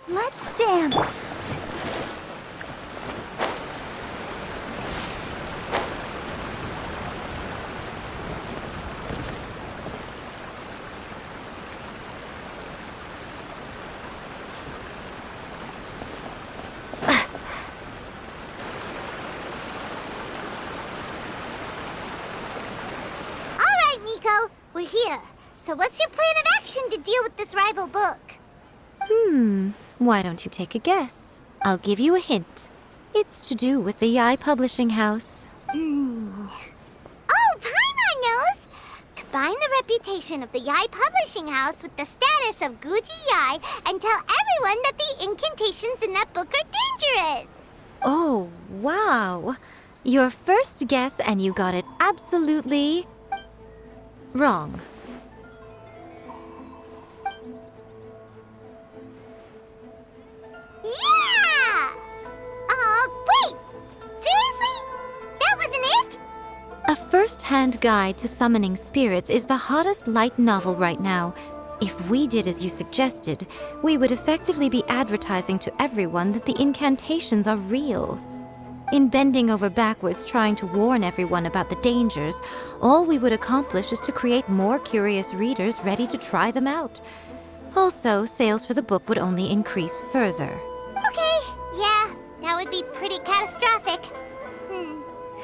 Let's dance. Miko, we're here. So what's your plan of action to deal with this rival book? Why don't you take a guess? I'll give you a hint. It's to do with the Yae Publishing House. Oh, Paimon knows! Combine the reputation of the Yae Publishing House with the status of Guji Yae and tell everyone that the incantations in that book are dangerous! Oh, wow. Your first guess and you got it absolutely wrong. Yeah! Wait! Seriously? That wasn't it? A first-hand guide to summoning spirits is the hottest light novel right now. If we did as you suggested, we would effectively be advertising to everyone that the incantations are real. In bending over backwards trying to warn everyone about the dangers, all we would accomplish is to create more curious readers ready to try them out. Also, sales for the book would only increase further. Okay, yeah, that would be pretty catastrophic.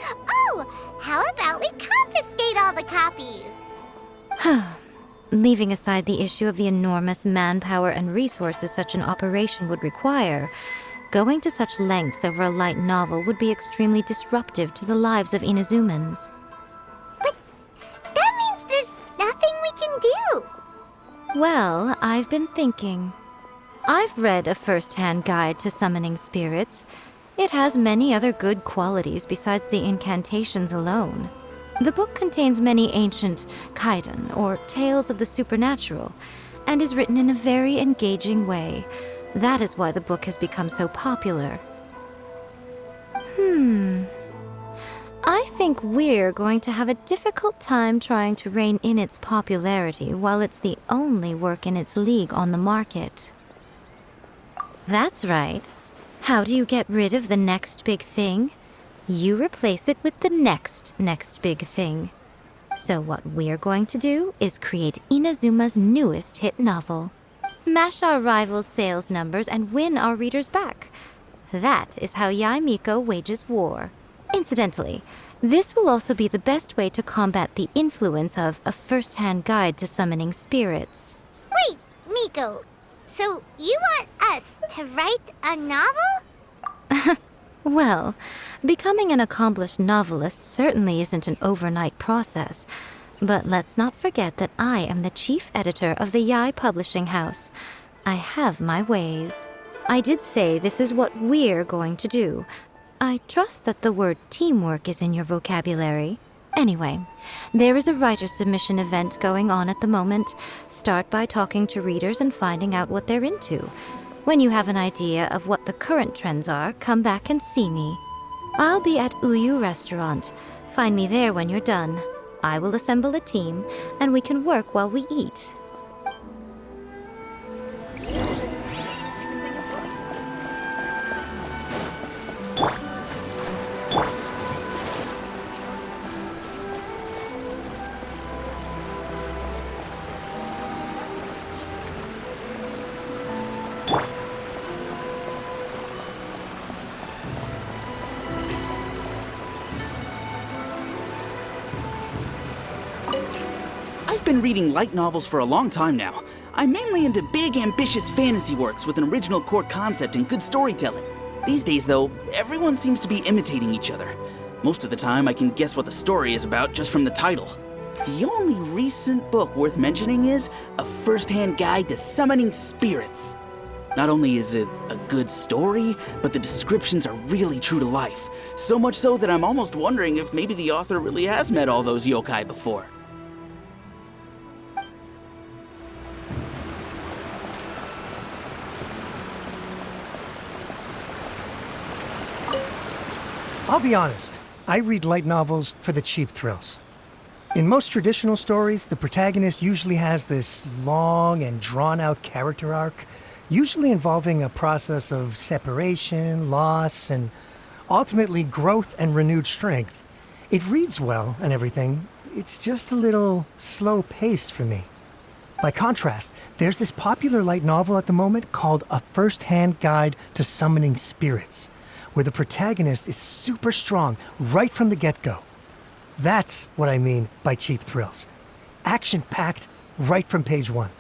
Oh, how about we confiscate all the copies? Leaving aside the issue of the enormous manpower and resources such an operation would require, going to such lengths over a light novel would be extremely disruptive to the lives of Inazumans. But that means there's nothing we can do. Well, I've been thinking. I've read a first-hand guide to summoning spirits. It has many other good qualities besides the incantations alone. The book contains many ancient kaidan, or tales of the supernatural, and is written in a very engaging way. That is why the book has become so popular. I think we're going to have a difficult time trying to rein in its popularity while it's the only work in its league on the market. That's right. How do you get rid of the next big thing? You replace it with the next big thing. So what we're going to do is create Inazuma's newest hit novel. Smash our rivals' sales numbers and win our readers back. That is how Yae Miko wages war. Incidentally, this will also be the best way to combat the influence of a first-hand guide to summoning spirits. Wait, Miko, so you want us to write a novel? Well, becoming an accomplished novelist certainly isn't an overnight process. But let's not forget that I am the chief editor of the Yae Publishing House. I have my ways. I did say this is what we're going to do. I trust that the word teamwork is in your vocabulary. Anyway, there is a writer submission event going on at the moment. Start by talking to readers and finding out what they're into. When you have an idea of what the current trends are, come back and see me. I'll be at Uyu Restaurant. Find me there when you're done. I will assemble a team, and we can work while we eat. I've been reading light novels for a long time now. I'm mainly into big, ambitious fantasy works with an original core concept and good storytelling. These days, though, everyone seems to be imitating each other. Most of the time, I can guess what the story is about just from the title. The only recent book worth mentioning is A First-Hand Guide to Summoning Spirits. Not only is it a good story, but the descriptions are really true to life. So much so that I'm almost wondering if maybe the author really has met all those yokai before. I'll be honest, I read light novels for the cheap thrills. In most traditional stories, the protagonist usually has this long and drawn-out character arc, usually involving a process of separation, loss, and ultimately growth and renewed strength. It reads well and everything, it's just a little slow-paced for me. By contrast, there's this popular light novel at the moment called A First-Hand Guide to Summoning Spirits, where the protagonist is super strong right from the get-go. That's what I mean by cheap thrills. Action-packed right from page one.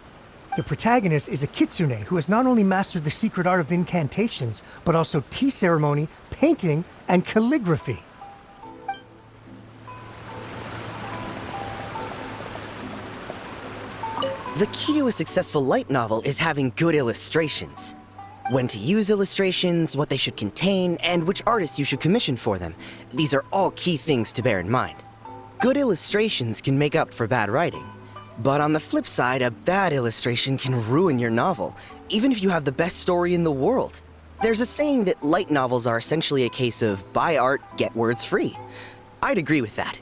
The protagonist is a kitsune who has not only mastered the secret art of incantations, but also tea ceremony, painting, and calligraphy. The key to a successful light novel is having good illustrations. When to use illustrations, what they should contain, and which artist you should commission for them. These are all key things to bear in mind. Good illustrations can make up for bad writing. But on the flip side, a bad illustration can ruin your novel, even if you have the best story in the world. There's a saying that light novels are essentially a case of buy art, get words free. I'd agree with that.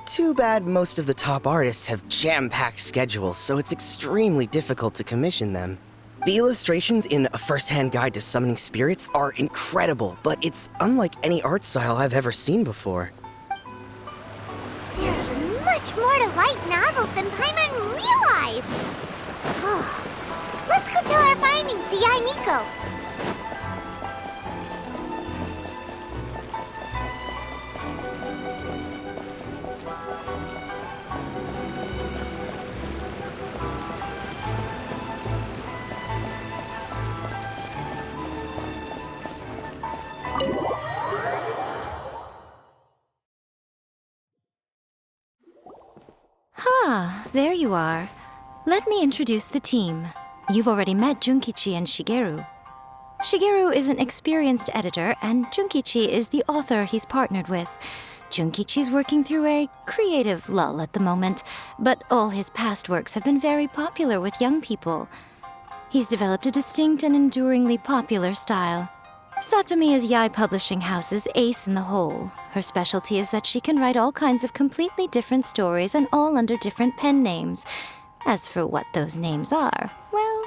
Too bad most of the top artists have jam-packed schedules, so it's extremely difficult to commission them. The illustrations in A First-Hand Guide to Summoning Spirits are incredible, but it's unlike any art style I've ever seen before. There's much more to light novels than Paimon realized. Let's go tell our findings to Yae Miko. Ah, there you are. Let me introduce the team. You've already met Junkichi and Shigeru. Shigeru is an experienced editor, and Junkichi is the author he's partnered with. Junkichi's working through a creative lull at the moment, but all his past works have been very popular with young people. He's developed a distinct and enduringly popular style. Satomi is Yae Publishing House's ace in the hole. Her specialty is that she can write all kinds of completely different stories and all under different pen names. As for what those names are, well,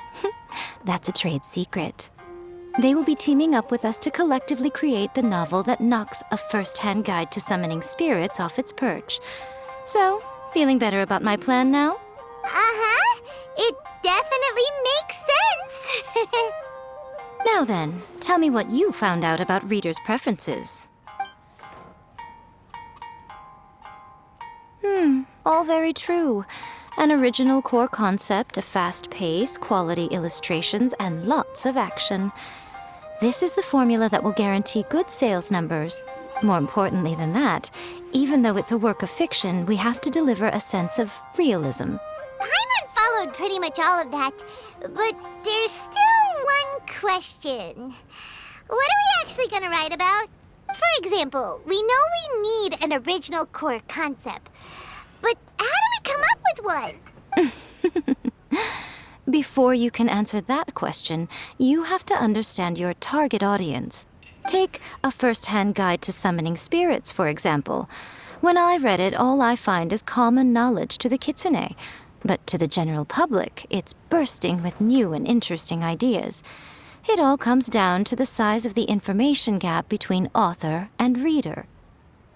that's a trade secret. They will be teaming up with us to collectively create the novel that knocks A First-Hand Guide to Summoning Spirits off its perch. So, feeling better about my plan now? Uh-huh. It definitely makes sense. Now then, tell me what you found out about readers' preferences. All very true. An original core concept, a fast pace, quality illustrations, and lots of action. This is the formula that will guarantee good sales numbers. More importantly than that, even though it's a work of fiction, we have to deliver a sense of realism. Paimon followed pretty much all of that, but there's still one question. What are we actually gonna write about? For example, we know we need an original core concept, but how do we come up with one? Before you can answer that question, you have to understand your target audience. Take A First-Hand Guide to Summoning Spirits, for example. When I read it, all I find is common knowledge to the kitsune. But to the general public, it's bursting with new and interesting ideas. It all comes down to the size of the information gap between author and reader.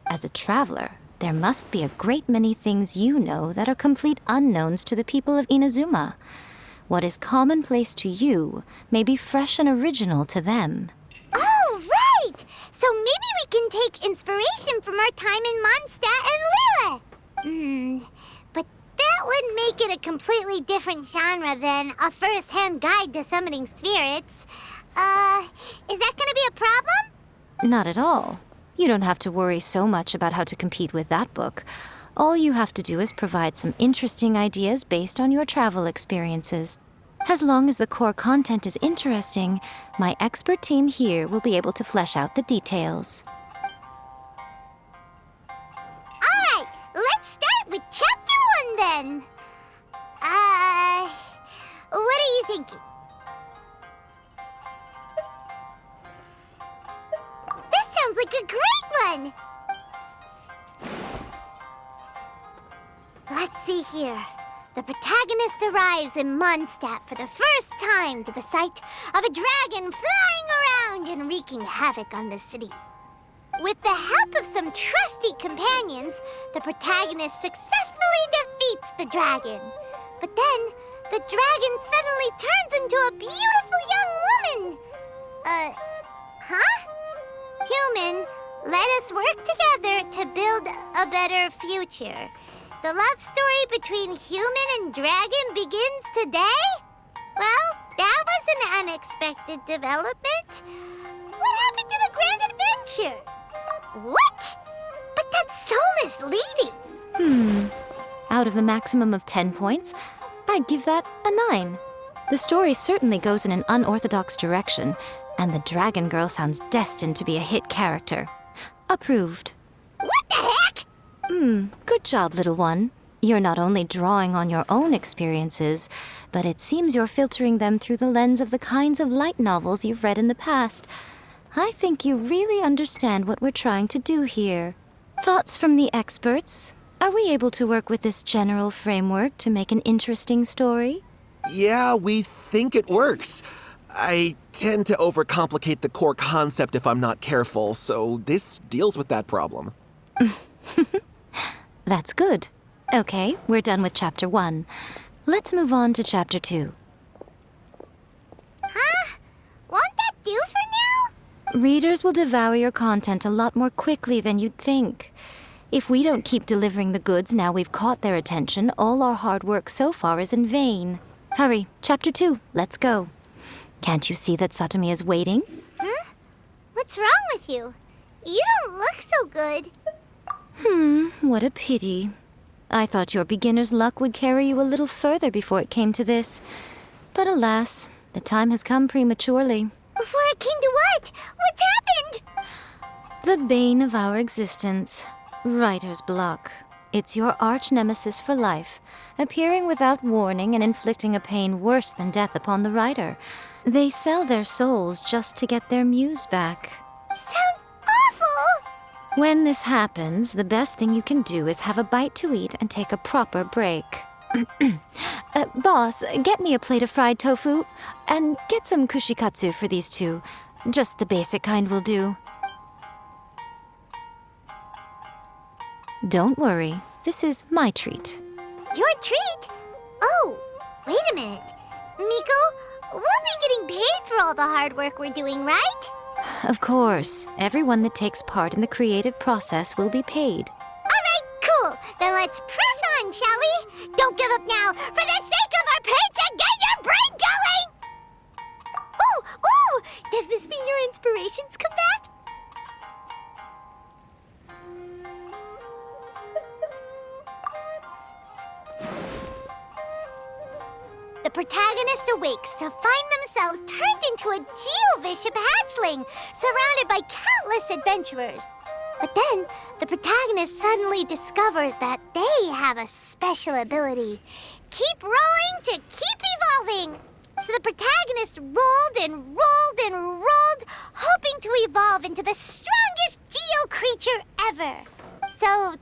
As a traveler, there must be a great many things you know that are complete unknowns to the people of Inazuma. What is commonplace to you may be fresh and original to them. Oh, right! So maybe we can take inspiration from our time in Mondstadt and Lille. But that would make it a completely different genre than A First-Hand Guide to Summoning Spirits. Is that gonna be a problem? Not at all. You don't have to worry so much about how to compete with that book. All you have to do is provide some interesting ideas based on your travel experiences. As long as the core content is interesting, my expert team here will be able to flesh out the details. thinking. This sounds like a great one! Let's see here. The protagonist arrives in Mondstadt for the first time to the sight of a dragon flying around and wreaking havoc on the city. With the help of some trusty companions, the protagonist successfully defeats the dragon. But then, the dragon suddenly turns into a beautiful young woman. Human, let us work together to build a better future. The love story between human and dragon begins today? Well, that was an unexpected development. What happened to the grand adventure? What? But that's so misleading. Out of a maximum of 10 points, I'd give that a 9. The story certainly goes in an unorthodox direction, and the Dragon Girl sounds destined to be a hit character. Approved. What the heck? Good job, little one. You're not only drawing on your own experiences, but it seems you're filtering them through the lens of the kinds of light novels you've read in the past. I think you really understand what we're trying to do here. Thoughts from the experts? Are we able to work with this general framework to make an interesting story? Yeah, we think it works. I tend to overcomplicate the core concept if I'm not careful, so this deals with that problem. That's good. Okay, we're done with Chapter 1. Let's move on to Chapter 2. Huh? Won't that do for now? Readers will devour your content a lot more quickly than you'd think. If we don't keep delivering the goods now we've caught their attention, all our hard work so far is in vain. Hurry, Chapter 2, let's go. Can't you see that Satomi is waiting? What's wrong with you? You don't look so good. What a pity. I thought your beginner's luck would carry you a little further before it came to this. But alas, the time has come prematurely. Before it came to what? What's happened? The bane of our existence. Writer's block. It's your arch-nemesis for life, appearing without warning and inflicting a pain worse than death upon the writer. They sell their souls just to get their muse back. Sounds awful! When this happens, the best thing you can do is have a bite to eat and take a proper break. Boss, get me a plate of fried tofu, and get some kushikatsu for these two. Just the basic kind will do. Don't worry, this is my treat. Your treat? Oh, wait a minute. Miko, we'll be getting paid for all the hard work we're doing, right? Of course, everyone that takes part in the creative process will be paid. All right, cool. Then let's press on, shall we? Don't give up now. For the sake of our paycheck, get your brain going! Ooh! Does this mean your inspirations come back? The protagonist awakes to find themselves turned into a geovicious hatchling, surrounded by countless adventurers. But then, the protagonist suddenly discovers that they have a special ability. Keep rolling to keep evolving! So the protagonist rolled and rolled and rolled, hoping to evolve into the strongest geo creature ever. So,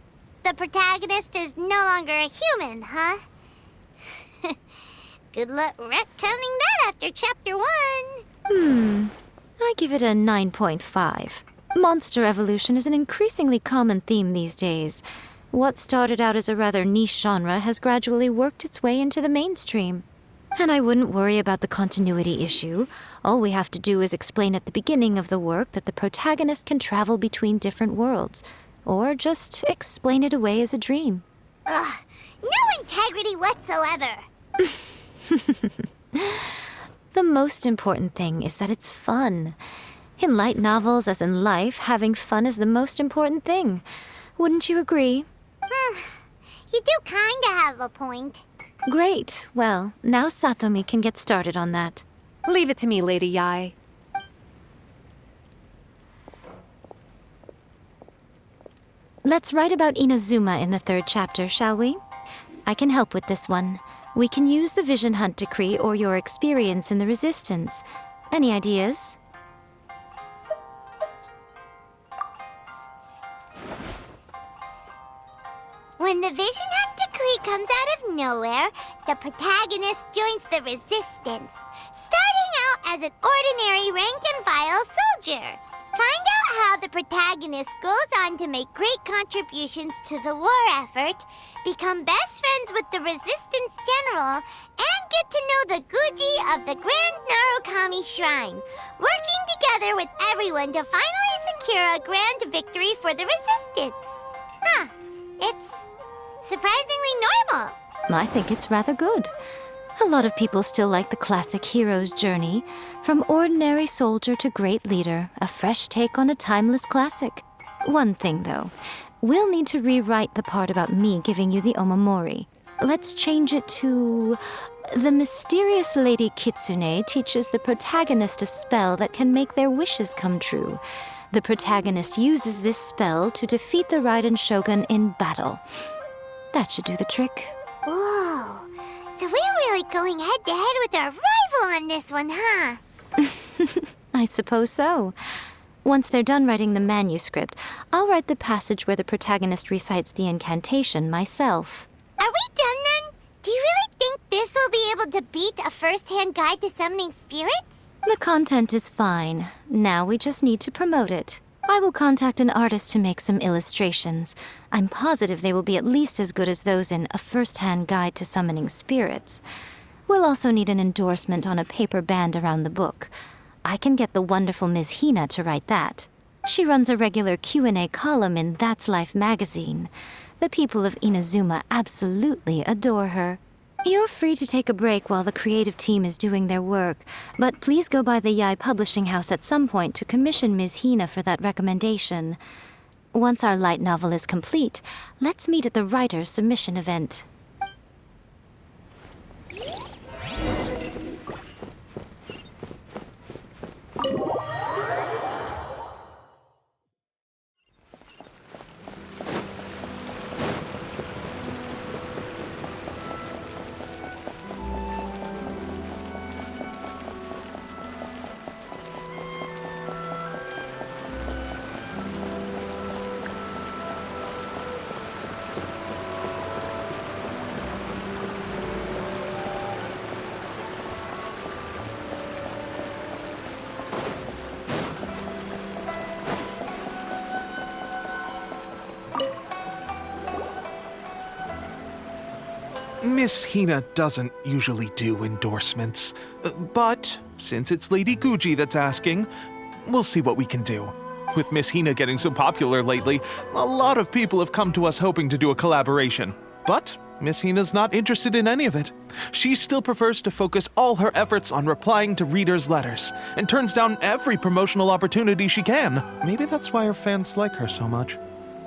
the protagonist is no longer a human, huh? Good luck retconning that after Chapter 1. I give it a 9.5. Monster evolution is an increasingly common theme these days. What started out as a rather niche genre has gradually worked its way into the mainstream. And I wouldn't worry about the continuity issue. All we have to do is explain at the beginning of the work that the protagonist can travel between different worlds, or just explain it away as a dream. Ugh, no integrity whatsoever. The most important thing is that it's fun. In light novels, as in life, having fun is the most important thing. Wouldn't you agree? You do kinda have a point. Great. Well, now Satomi can get started on that. Leave it to me, Lady Yae. Let's write about Inazuma in the 3rd chapter, shall we? I can help with this one. We can use the Vision Hunt Decree or your experience in the Resistance. Any ideas? When the Vision Hunt Decree comes out of nowhere, the protagonist joins the Resistance, starting out as an ordinary rank-and-file soldier. Find out how the protagonist goes on to make great contributions to the war effort, become best friends with the Resistance General, and get to know the Guji of the Grand Narukami Shrine, working together with everyone to finally secure a grand victory for the Resistance. Huh. It's surprisingly normal. I think it's rather good. A lot of people still like the classic hero's journey, from ordinary soldier to great leader, a fresh take on a timeless classic. One thing, though, we'll need to rewrite the part about me giving you the omamori. Let's change it to... The mysterious Lady Kitsune teaches the protagonist a spell that can make their wishes come true. The protagonist uses this spell to defeat the Raiden Shogun in battle. That should do the trick. Whoa. So we're really going head-to-head with our rival on this one, huh? I suppose so. Once they're done writing the manuscript, I'll write the passage where the protagonist recites the incantation myself. Are we done then? Do you really think this will be able to beat a first-hand guide to summoning spirits? The content is fine. Now we just need to promote it. I will contact an artist to make some illustrations. I'm positive they will be at least as good as those in A First-Hand Guide to Summoning Spirits. We'll also need an endorsement on a paper band around the book. I can get the wonderful Ms. Hina to write that. She runs a regular Q&A column in That's Life magazine. The people of Inazuma absolutely adore her. You're free to take a break while the creative team is doing their work, but please go by the Yae Publishing House at some point to commission Ms. Hina for that recommendation. Once our light novel is complete, let's meet at the writer's submission event. Miss Hina doesn't usually do endorsements, but since it's Lady Guji that's asking, we'll see what we can do. With Miss Hina getting so popular lately, a lot of people have come to us hoping to do a collaboration. But Miss Hina's not interested in any of it. She still prefers to focus all her efforts on replying to readers' letters, and turns down every promotional opportunity she can. Maybe that's why her fans like her so much.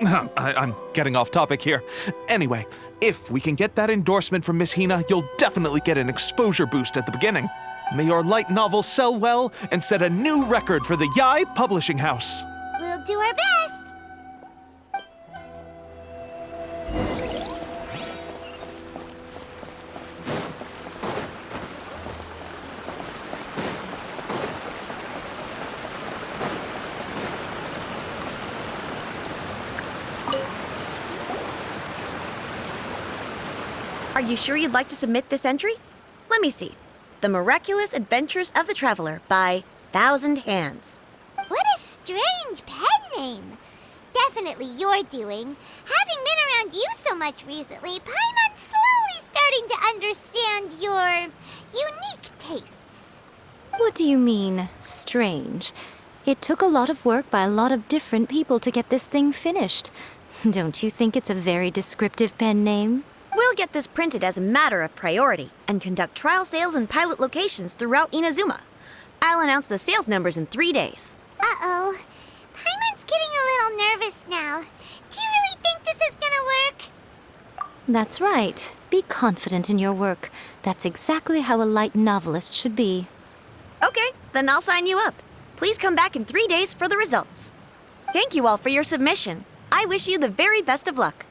I'm getting off topic here. Anyway, if we can get that endorsement from Miss Hina, you'll definitely get an exposure boost at the beginning. May your light novel sell well and set a new record for the Yae Publishing House. We'll do our best. Are you sure you'd like to submit this entry? Let me see. The Miraculous Adventures of the Traveler by Thousand Hands. What a strange pen name. Definitely your doing. Having been around you so much recently, Paimon's slowly starting to understand your unique tastes. What do you mean, strange? It took a lot of work by a lot of different people to get this thing finished. Don't you think it's a very descriptive pen name? We'll get this printed as a matter of priority and conduct trial sales in pilot locations throughout Inazuma. I'll announce the sales numbers in 3 days. Uh-oh. Paimon's getting a little nervous now. Do you really think this is gonna work? That's right. Be confident in your work. That's exactly how a light novelist should be. Okay, then I'll sign you up. Please come back in 3 days for the results. Thank you all for your submission. I wish you the very best of luck.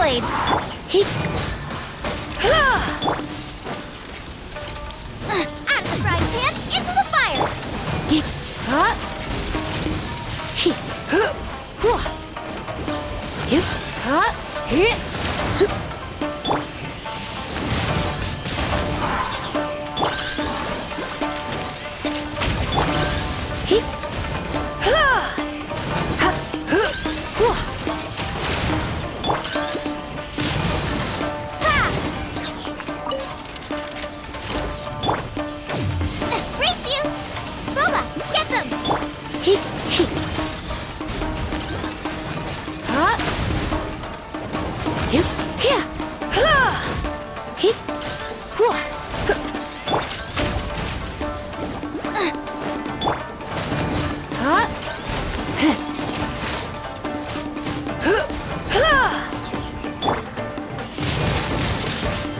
blade. Out of the frying pan, into the fire. Race you! Boba, get them!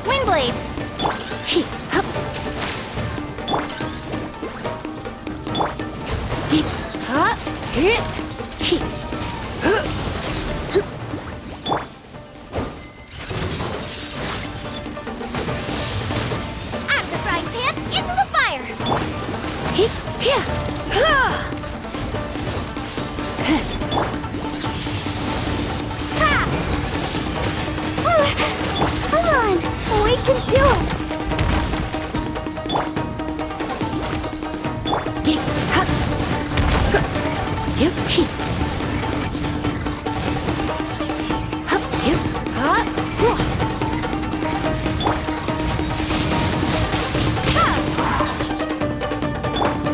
Windblade! Out of the frying pan, into the fire! Come on, we can do it!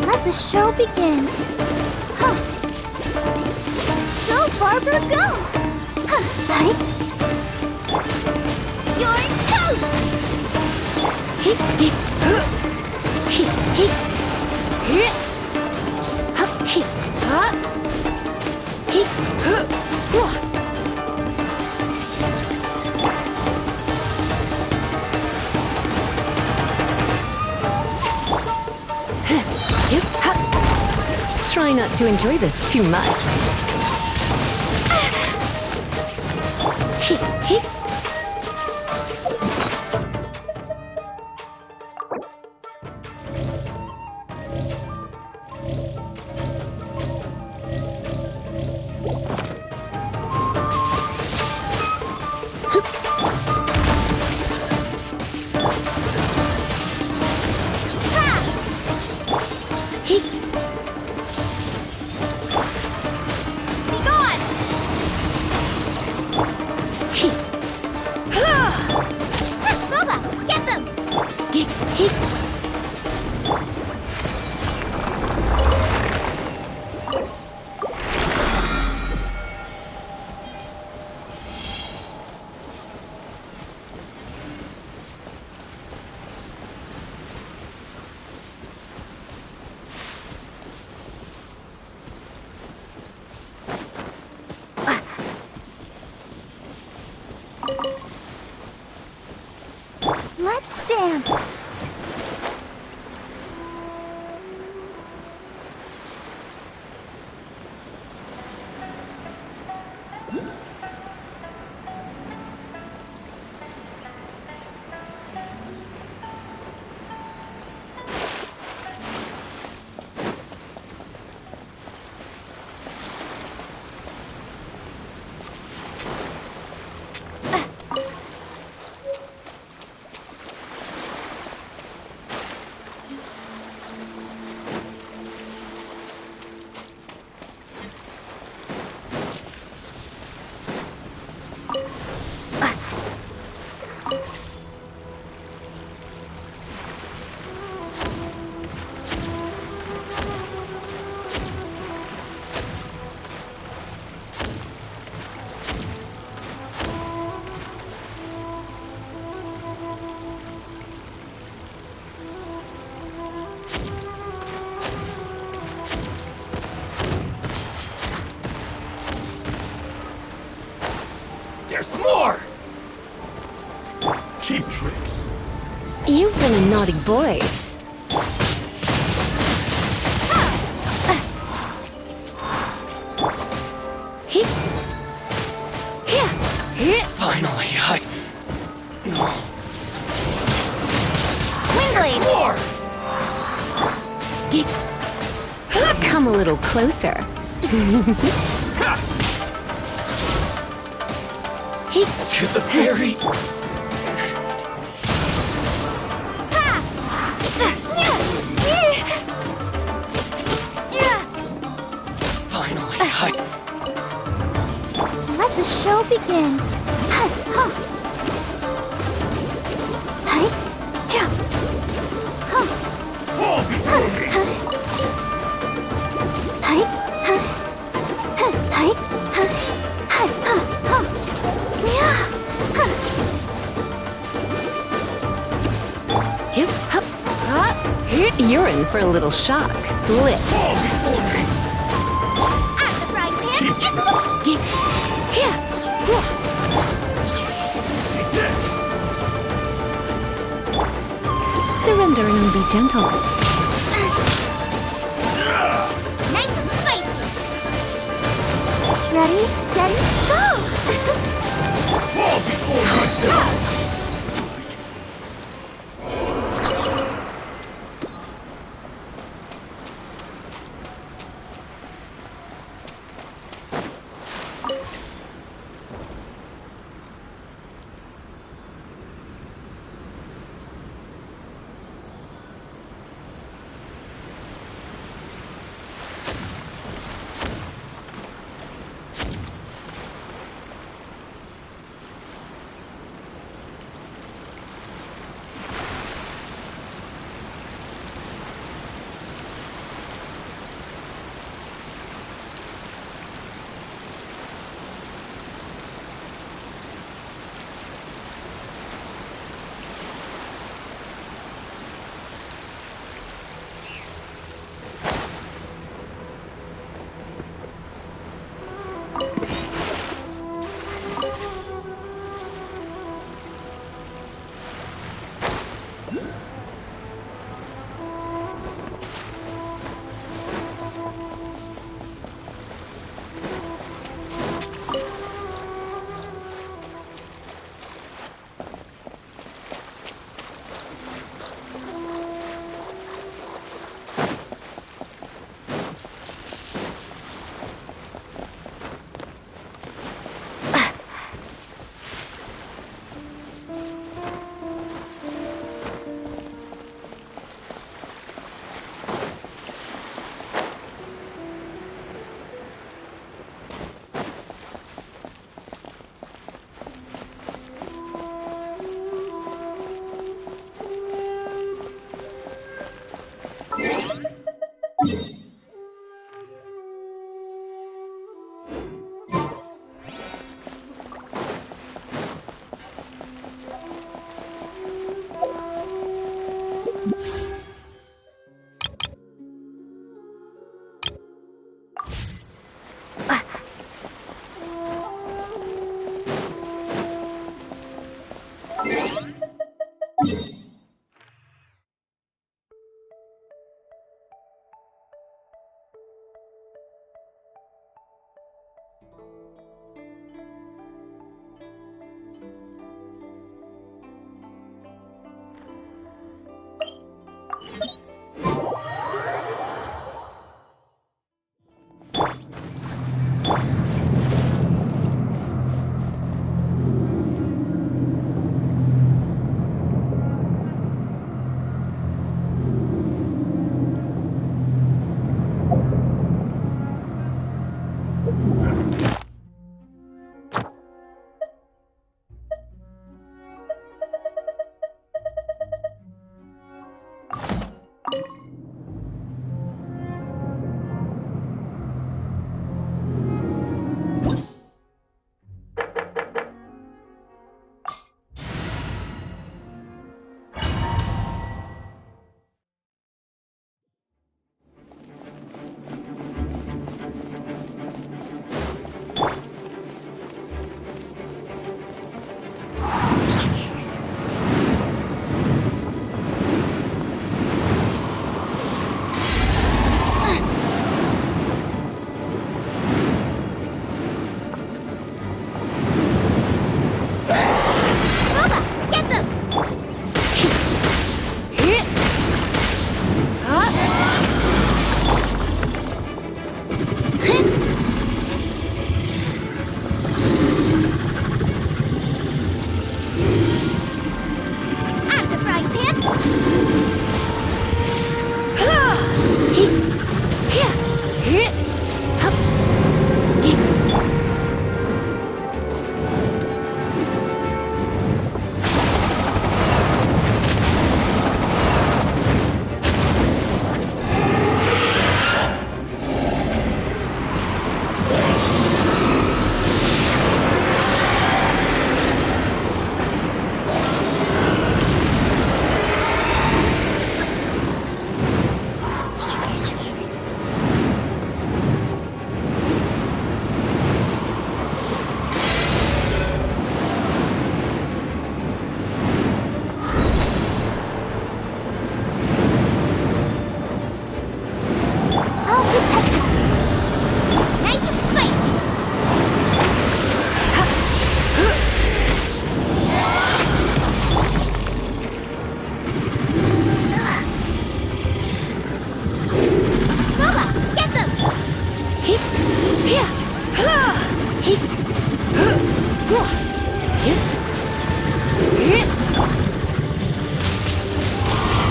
Let the show begin. Go, Barbara, go! You're Try not to enjoy this too much. Boba, get them! Let's dance! There's more! Cheap tricks. You've been a naughty boy. Finally, Windblade! More! Come a little closer. To the very... Finally, Let the show begin. fall before me! You're in for a little shock. Blitz. Fall before me! At the frying pan, Keep it's Surrender and be gentle. nice and spicy. Ready, steady, go! Fall before me!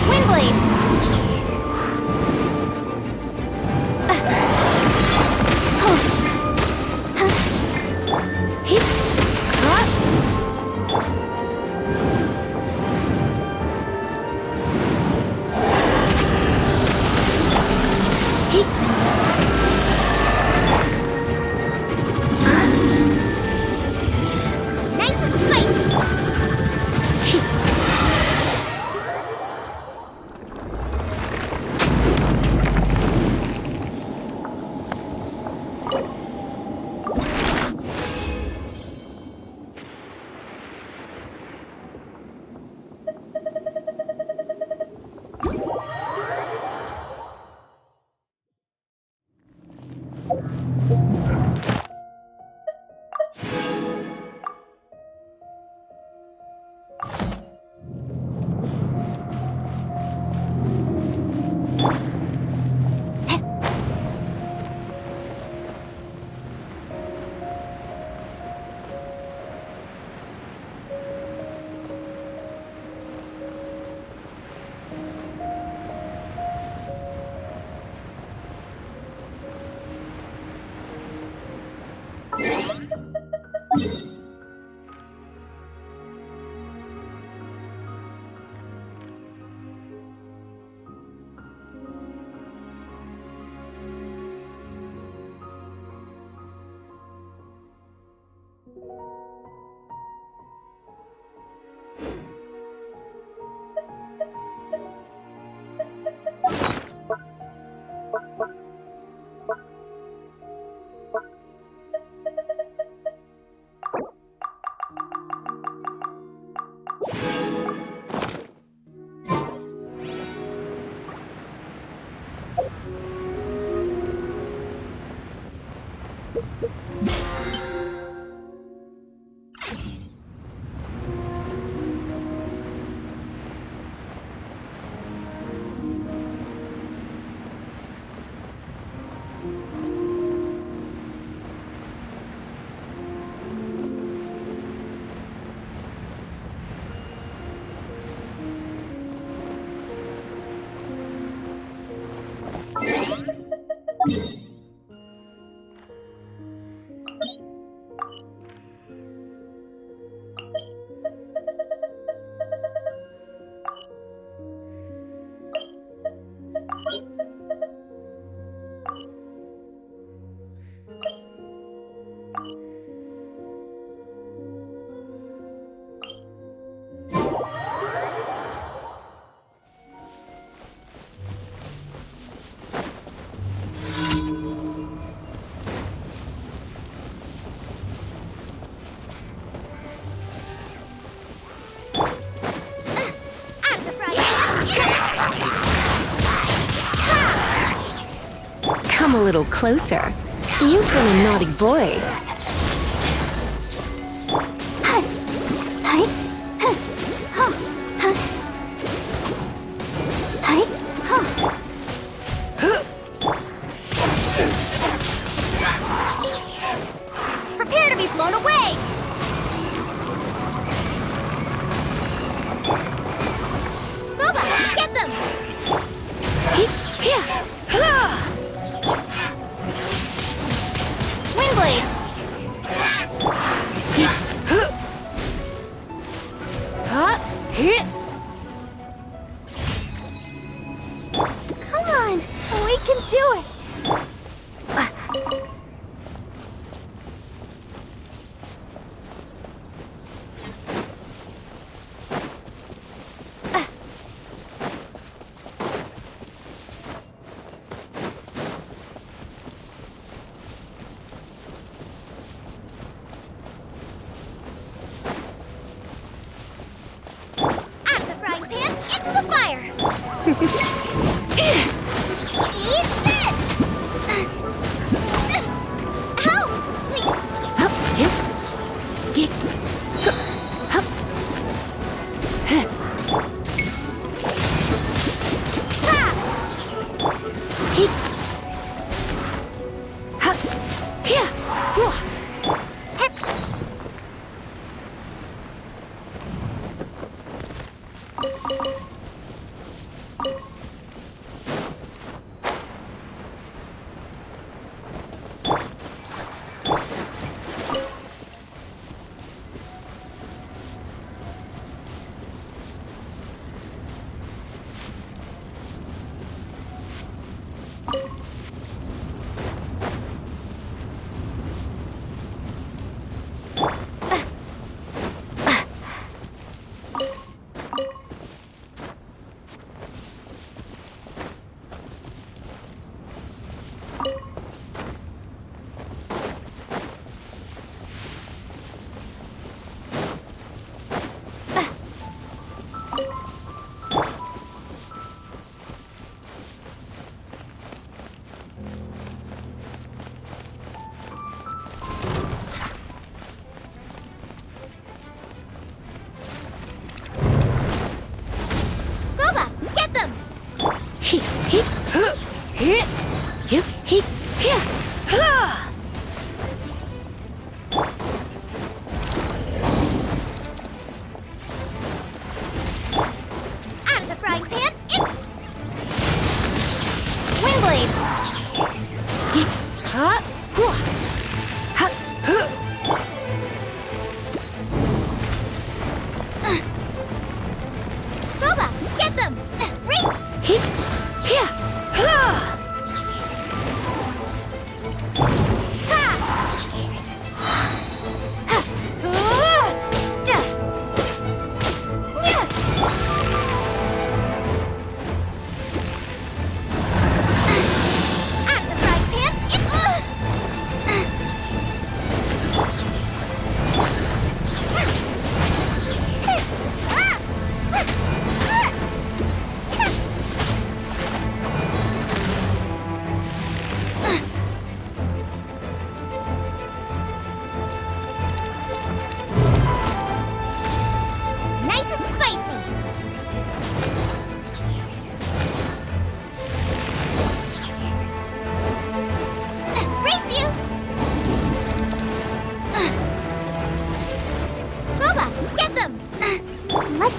Windblade! Nice and spicy! Come a little closer. You've been a naughty boy. Prepare to be blown away! Booba, get them! Windblade! Come on, we can do it! Out of the frying pan, into the fire! Eat this! Help! Wait.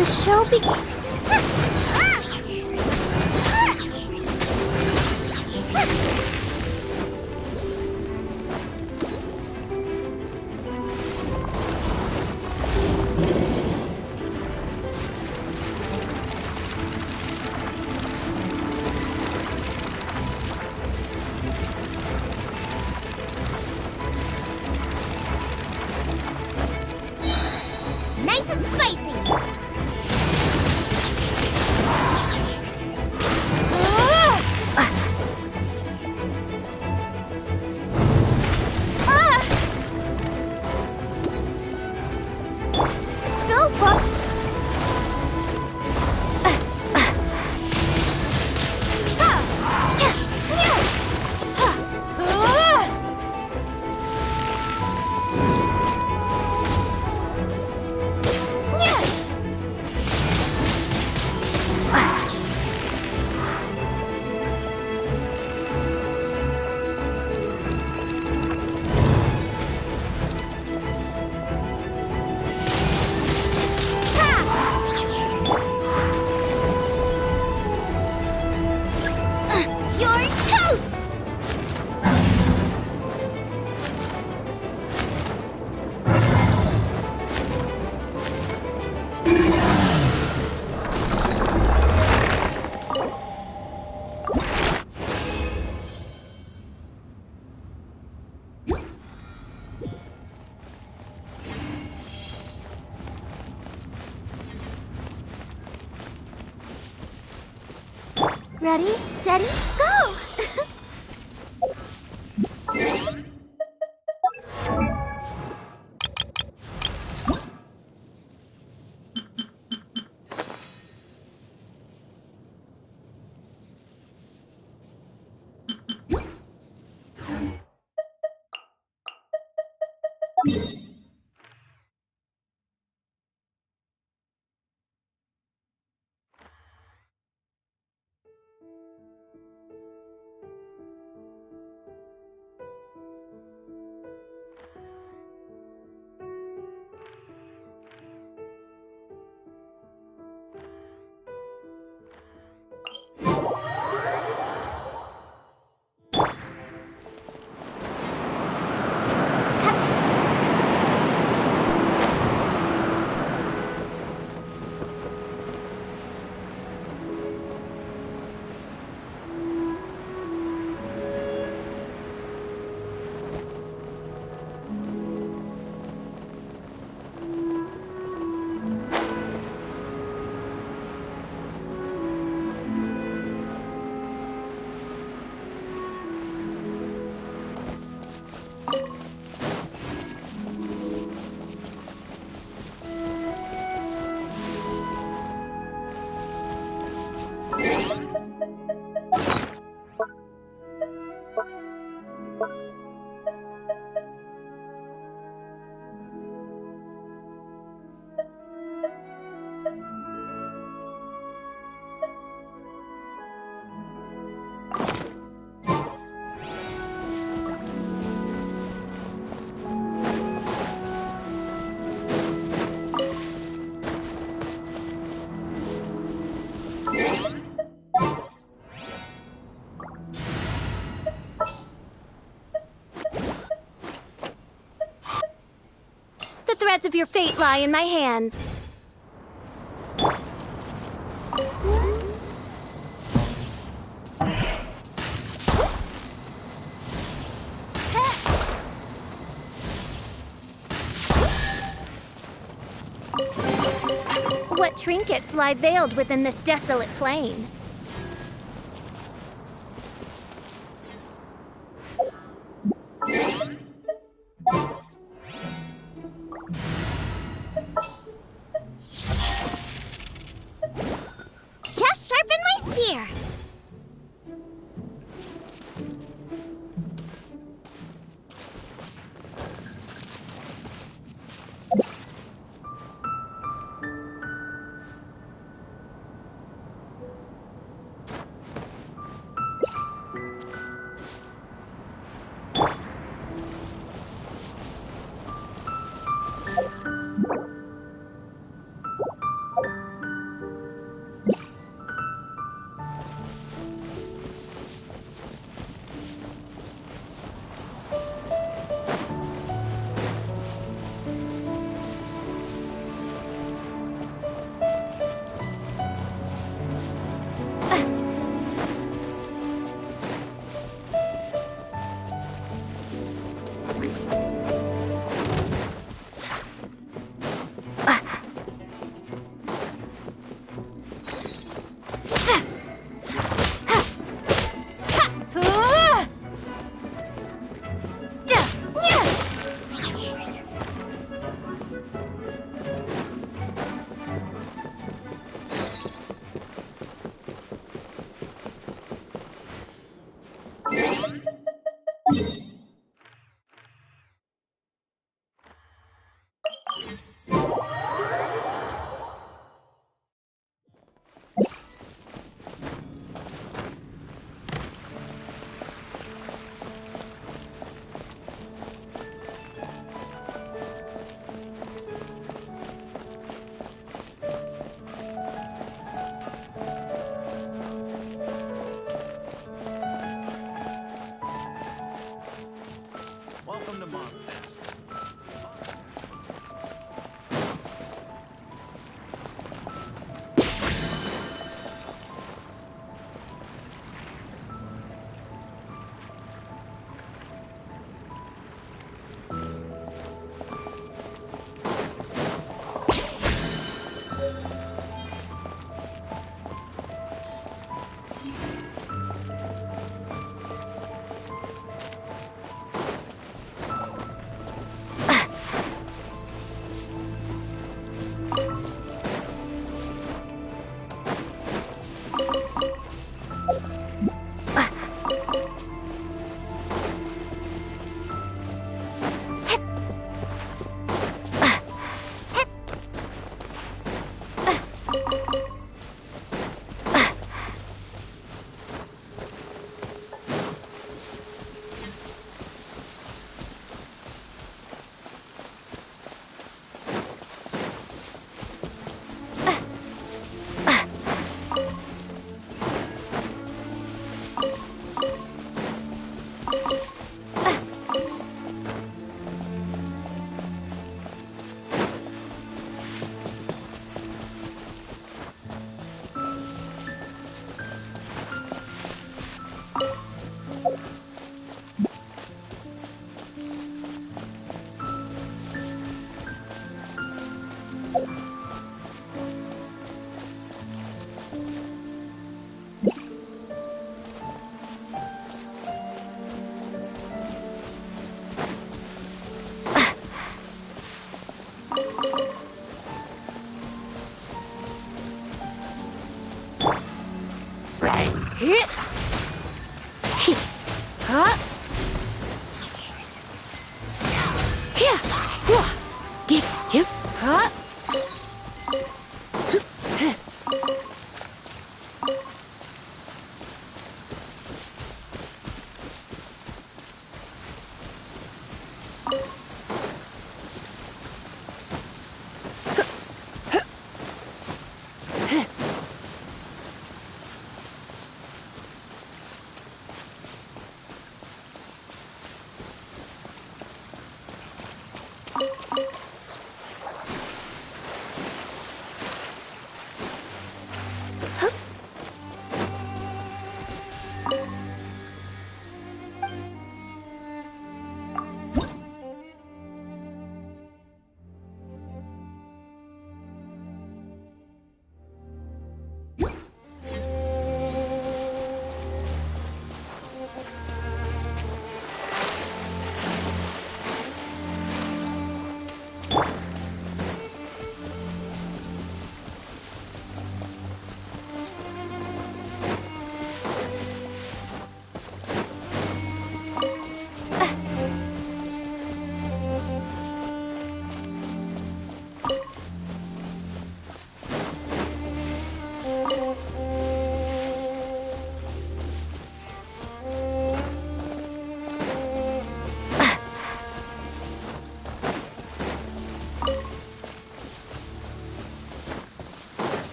The show be... Nice and spicy! Go, Buck! You're toast! Ready, steady, go! The threads of your fate lie in my hands. What trinkets lie veiled within this desolate plain? Just sharpen my spear!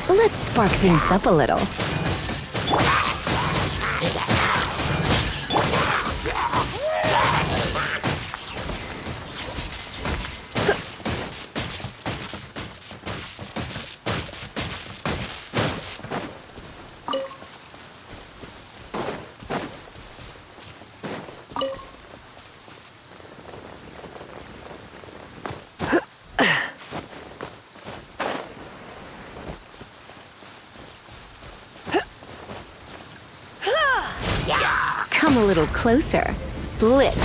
Let's spark things up a little. Come a little closer. Blitz.